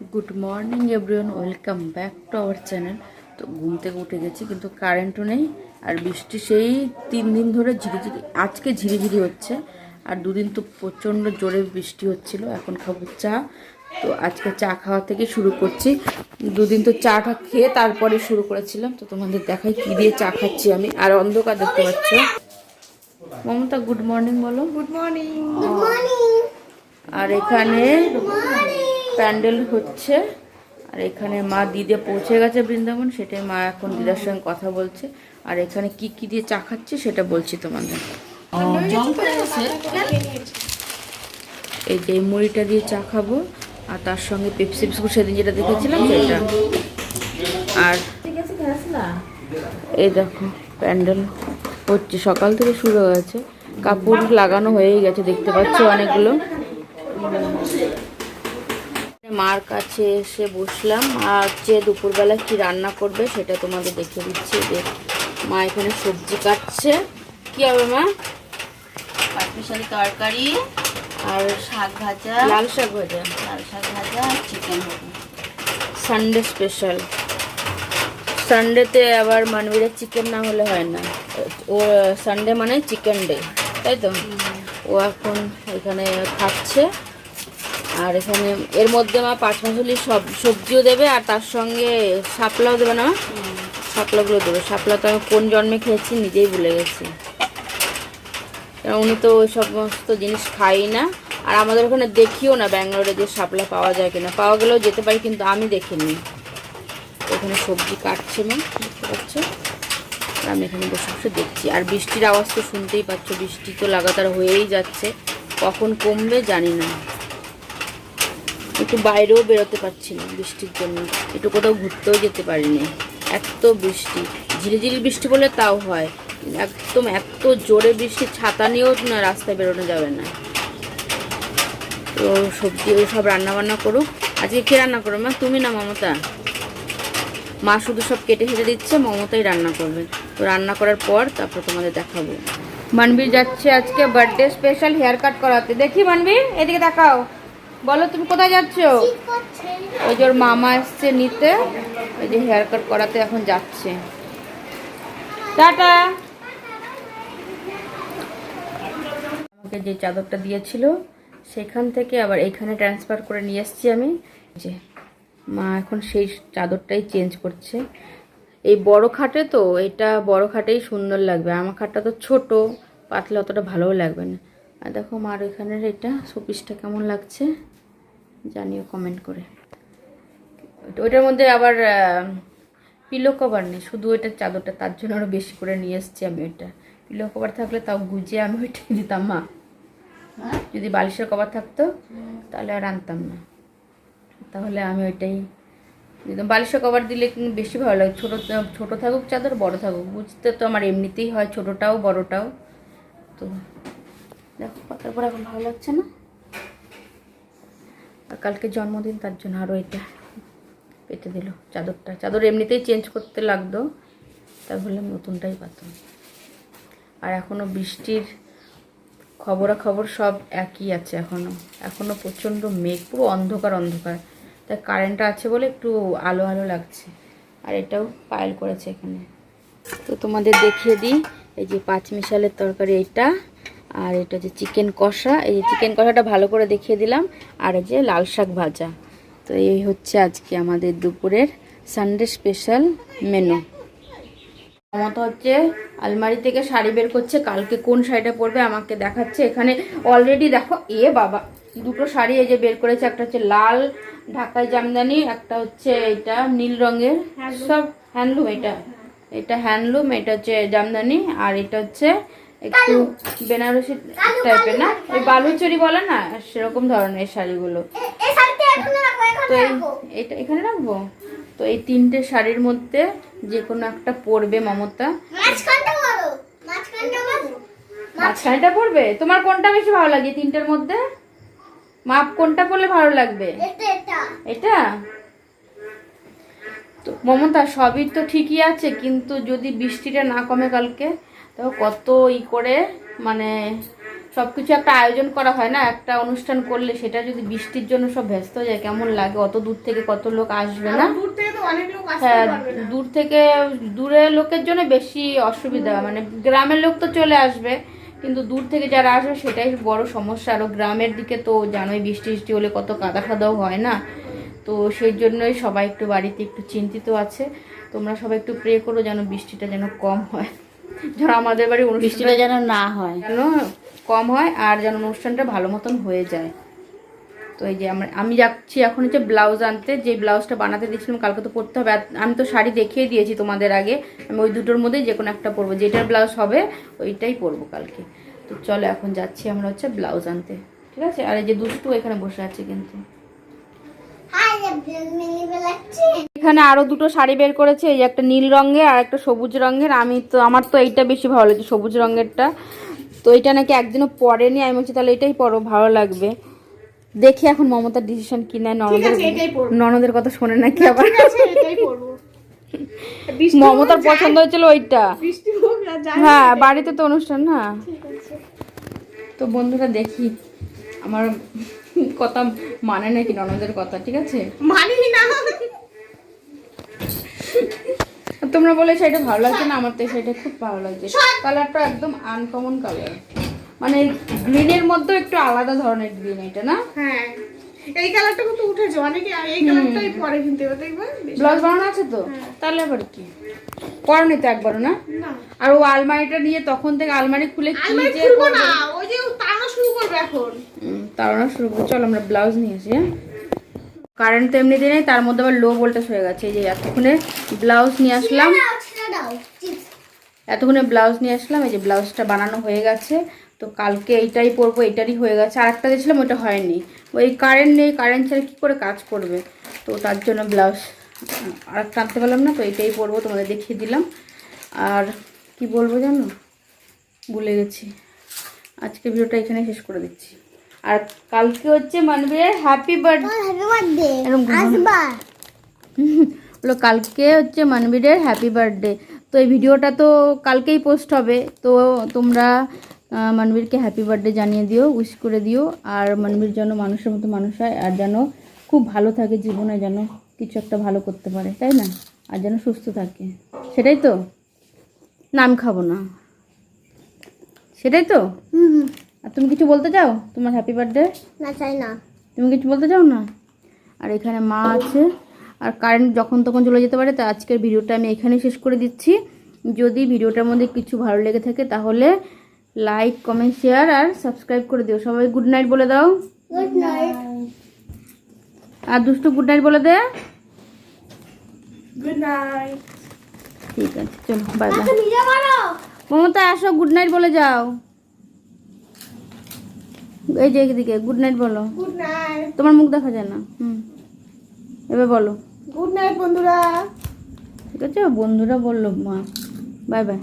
Good morning everyone, welcome back to our channel. তো ঘুম থেকে উঠে গেছি, কিন্তু কারেন্টও নেই। আর বৃষ্টি সেই 3 দিন ধরে ঝিরিঝিরি, আজকে ঝিরিঝিরি হচ্ছে। আর 2 দিন তো প্রচণ্ড জোরে বৃষ্টি হচ্ছিল। এখন খাবো চা। তো আজকে চা খাওয়া থেকে শুরু করছি। 2 দিন তো চাটা খেয়ে তারপরে শুরু করেছিলাম। তো তোমাদের দেখাই কী দিয়ে চা খাচ্ছি আমি। আর অন্ধকার দেখতে পাচ্ছ। মমতা গুড মর্নিং বলো। Good morning. আর এখানে প্যান্ডেল হচ্ছে। আর এখানে মা দিদে পৌঁছে গেছে বৃন্দাবন, সেটাই মা এখন দিদার সঙ্গে কথা বলছে। আর এখানে কি কি দিয়ে চা খাচ্ছে সেটা বলছি তোমাদের। এই যে মুড়িটা দিয়ে চা খাবো, আর তার সঙ্গে পেপসি বিস্কুট সেদিন যেটা দেখেছিলাম সেটা। আর এই দেখো প্যান্ডেল হচ্ছে, সকাল থেকে শুরু হয়ে গেছে। কাপড় লাগানো হয়েই গেছে, দেখতে পাচ্ছ অনেকগুলো। মার কাছে এসে বসলাম। আর হচ্ছে দুপুরবেলা কি রান্না করবে সেটা তোমাদের দেখিয়ে দিচ্ছি। যে মা এখানে সবজি কাটছে। কি হবে মা? পাটমিশালি তরকারি আর শাক ভাজা, লাল শাক ভাজা, আর চিকেন হবে। Sunday special. সানডেতে আবার মানবীরের চিকেন না হলে হয় না। ও সানডে মানে চিকেন ডে, তাই তো? ও এখন এখানে খাচ্ছে। আর এখানে এর মধ্যে মা পাঁচমাশুলি সব সবজিও দেবে, আর তার সঙ্গে শাপলাও দেবে না? শাপলাগুলো দেবে। শাপলা তো আমি কোন জন্মে খেয়েছি নিজেই ভুলে গেছি, কারণ উনি তো ওই সমস্ত জিনিস খাই না। আর আমাদের ওখানে দেখিও না ব্যাঙ্গালোরে যে শাপলা পাওয়া যায় কিনা। পাওয়া গেলেও যেতে পারি, কিন্তু আমি দেখিনি। এখানে সবজি কাটছে মা, দেখতে পাচ্ছ। আর আমি এখানে বসে বসে দেখছি। আর বৃষ্টির আওয়াজ তো শুনতেই পাচ্ছ। বৃষ্টি তো লাগাতার হয়েই যাচ্ছে, কখন কমবে জানি না। একটু বাইরেও বেরোতে পারছি না বৃষ্টির জন্য। একটু কোথাও ঘুরতেও যেতে পারিনি, এত বৃষ্টি। ঝিরিঝিরি বৃষ্টি বলে তাও হয়, একদম এত জোরে বৃষ্টি, ছাতা নিয়েও না রাস্তায় বেরোনো যাবে না। তো সবজি সব রান্নাবান্না করো। আজকে কে রান্না করো মা? তুমি না মমতা? মা শুধু সব কেটে ফেটে দিচ্ছে, মমতাই রান্না করবে। তো রান্না করার পর তারপর তোমাদের দেখাবো। মানবীর যাচ্ছে আজকে বার্থডে স্পেশাল হেয়ার কাট করাতে। দেখি মানবীর, এদিকে দেখাও, বলো তুমি কোথায় যাচ্ছ? ওই যে ওর মামা এসছে নিতে, ওই যে হেয়ার কাট করাতে এখন যাচ্ছে। টাটা। আমাকে যে চাদরটা দিয়েছিল সেখান থেকে আবার এইখানে ট্রান্সফার করে নিয়ে এসেছি আমি। যে মা এখন সেই চাদরটাই চেঞ্জ করছে। এই বড় খাটে তো, এটা বড় খাটেই সুন্দর লাগবে। আমার খাটটা তো ছোট, পাতলা, অতটা ভালোও লাগবে না। আর দেখো মার এখানের এটা শোপিসটা কেমন লাগছে জানিও কমেন্ট করে। ওইটার মধ্যে আবার পিলো কভার নেই, শুধু ওইটার চাদরটা, তার জন্য আরও বেশি করে নিয়ে এসেছি আমি। ওইটা পিলো কভার থাকলে তাও গুজিয়ে আমি ওইটাই দিতাম মা। যদি বালিশের কভার থাকতো তাহলে আর আনতাম না, তাহলে আমি ওইটাই দিতাম। বালিশের কভার দিলে বেশি ভালো লাগে। ছোটো ছোটো থাকুক চাদর, বড় থাকুক, বুঝতে তো আমার এমনিতেই হয়, ছোটোটাও বড়টাও। তো দেখো পাতার পর এখন ভালো লাগছে না। আর কালকে জন্মদিন, তার জন্য আরও এটা পেতে দিল চাদরটা। চাদর এমনিতেই চেঞ্জ করতে লাগতো, তাই বললাম নতুনটাই পাতাম। আর এখনও বৃষ্টির খবরাখবর সব একই আছে। এখনও প্রচণ্ড মেঘ, পুরো অন্ধকার অন্ধকার। তাই কারেন্টটা আছে বলে একটু আলো আলো লাগছে। আর এটাও পায়েল করেছে এখানে। তো তোমাদের দেখিয়ে দিই, এই যে পাঁচমিশালের তরকারি এইটা, আর এটা যে চিকেন কষা। এই যে চিকেন কষাটা ভালো করে দেখিয়ে দিলাম। আর এই যে লাল শাক ভাজা। তো এই হচ্ছে আজকে আমাদের দুপুরের সানডে স্পেশাল মেনু। মমতা হচ্ছে আলমারি থেকে শাড়ি বের করছে, কালকে কোন শাড়িটা পরবে আমাকে দেখাচ্ছে। এখানে অলরেডি দেখো, বাবা, দুটো শাড়ি এই যে বের করেছে। একটা হচ্ছে লাল ঢাকাই জামদানি, একটা হচ্ছে এটা নীল রঙের, সব হ্যান্ডলুম। এটা হ্যান্ডলুম, এটা হচ্ছে জামদানি। আর এটা হচ্ছে একটু বেনারসি টাইপের, না ওই বালুচরি বলে না, সেরকম ধরনের শাড়িগুলো। তো এটা এখানে রাখবো। তো এই 3টে শাড়ির মধ্যে যে কোনো একটা পরবে মমতা। মাঝখানটা পরবে? তোমার কোনটা বেশি ভালো লাগে 3টের মধ্যে? মাপ কোনটা পরলে ভালো লাগবে? এটা তো মমতা সবই তো ঠিকই আছে, কিন্তু যদি বৃষ্টিটা না কমে কালকে, তো কত করে মানে সব কিছু একটা আয়োজন করা হয় না, একটা অনুষ্ঠান করলে সেটা যদি বৃষ্টির জন্য সব ব্যস্ত হয়ে যায় কেমন লাগে। অত দূর থেকে কত লোক আসবে না? দূর থেকে তো অনেক লোক আসতে হ্যাঁ, পারবে না। দূর থেকে দূরের লোকের জন্য বেশি অসুবিধা, মানে গ্রামের লোক তো চলে আসবে, কিন্তু দূর থেকে যারা আসবে সেটাই বড় সমস্যা। আরও গ্রামের দিকে তো জানোই বৃষ্টি বৃষ্টি হলে কত কাদা ফাদাও হয় না, তো সেই জন্যই সবাই একটু বাড়িতে একটু চিন্তিত আছে। তোমরা সবাই একটু প্রে করো যেন বৃষ্টিটা যেন কম হয়, যেন আমাদের বাড়ি বৃষ্টিটা যেন না হয়। যেন কম হয় আর যেন অনুষ্ঠানটা ভালো মতন হয়ে যায়। তো এই যে আমি যাচ্ছি এখন হচ্ছে ব্লাউজ আনতে, যে ব্লাউজটা বানাতে দিয়েছিলাম কালকে তো পরতে হবে। আমি তো শাড়ি দেখিয়ে দিয়েছি তোমাদের আগে, আমি ওই দুটোর মধ্যে যে কোনো একটা পরবো, যেটার ব্লাউজ হবে ওইটাই পরবো কালকে। তো চলো এখন যাচ্ছি আমরা হচ্ছে ব্লাউজ আনতে, ঠিক আছে? আর এই যে দুষ্টু এখানে বসে আছে কিন্তু। এখানে আরো দুটো শাড়ি বের করেছে, এই একটা নীল রঙের আর একটা সবুজ রঙের। আমার তো এইটা বেশি ভালো লাগছে, সবুজ রঙেরটা। তো এটা নাকি একদিনও পরেনি, আমি বলছি তাহলে এটাই পরো, ভালো লাগবে। দেখি এখন মমতার ডিসিশন কি নেয়। ননদের কথা শোনে নাকি আবার। মমতার পছন্দ হয়েছিল ওইটা। হ্যাঁ, বাড়িতে তো অনুষ্ঠান না। তো বন্ধুরা দেখি আমার কথা মানে নাকি ননদের কথা, ঠিক আছে? মানিনি না। তোমরা বলে সেটা ভালো লাগছে না, আমার তো সেটা খুব ভালো লাগছে। কালারটা একদম আনকমন কালার, মানে গ্রিনের মধ্যে একটু আলাদা ধরনের গ্রিন এটা, না? হ্যাঁ, এই কালারটা কিন্তু উঠেছে অনেকে, এই কালারটাই পরে কিনতে হবে, দেখবে? ব্লাউজ বানানো আছে তো, তাহলে আবার কি করনি তো একবারও না? না, আর ও আলমারিটা নিয়ে তখন থেকে আলমারি খুলে কি আমি যে খুলবো না, ওই যে টানা শুরু করবে এখন। তারা শুরু করে। চল আমরা ব্লাউজ নিয়ে আসি। হ্যাঁ, কারেন্ট তো এমনিতে নেই, তার মধ্যে আবার লো ভোল্টেজ হয়ে গেছে। এই যে এতক্ষণে ব্লাউজ নিয়ে আসলাম, এই যে ব্লাউজটা বানানো হয়ে গেছে। তো কালকে এইটাই পরবো, এইটারই হয়ে গেছে। আর একটা দিয়েছিলাম ওইটা হয়নি, ওই কারেন্ট নেই, কারেন্ট ছাড়া কী করে কাজ করবে, তো তার জন্য ব্লাউজ আর একটা আনতে পারলাম না। তো এইটাই পরবো, তোমাদের দেখিয়ে দিলাম। আর কি বলবো জানো, ভুলে গেছি। আজকে ভিডিওটা এখানে শেষ করে দিচ্ছি। আর কালকে হচ্ছে মানবীরের হ্যাপি বার্থডে, বলো কালকে হচ্ছে মানবীরের হ্যাপি বার্থডে। তো এই ভিডিওটা তো কালকেই পোস্ট হবে, তো তোমরা মানবীরকে হ্যাপি বার্থডে জানিয়ে দিও, উইশ করে দিও। আর মানবীর যেন মানুষের মতো মানুষ হয়, আর যেন খুব ভালো থাকে জীবনে, যেন কিছু একটা ভালো করতে পারে, তাই না? আর যেন সুস্থ থাকে, সেটাই তো না? আমি খাবো না, সেটাই তো। আর তুমি কিছু বলতে চাও তোমার হ্যাপি বার্থডে? না, চাই না। তুমি কিছু বলতে চাও না? আর এখানে মা আছে, আর কারেন্ট যখন তখন চলে যেতে পারে। তো আজকের ভিডিওটা আমি এখানে শেষ করে দিচ্ছি। যদি ভিডিওটার মধ্যে কিছু ভালো লেগে থাকে তাহলে লাইক, কমেন্ট, শেয়ার আর সাবস্ক্রাইব করে দিও। সবাই গুড নাইট বলে দাও। Good night. আর দুষ্টু গুড নাইট বলে দে। Good night. ঠিক আছে, চলো বাই বাই। মমতা আসো, গুড নাইট বলে যাও। এই যে এদিকে গুড নাইট বলো। Good night. তোমার মুখ দেখা যায় না। এবার বলো গুড নাইট বন্ধুরা। ঠিক আছে, বন্ধুরা বললো মা। Bye bye.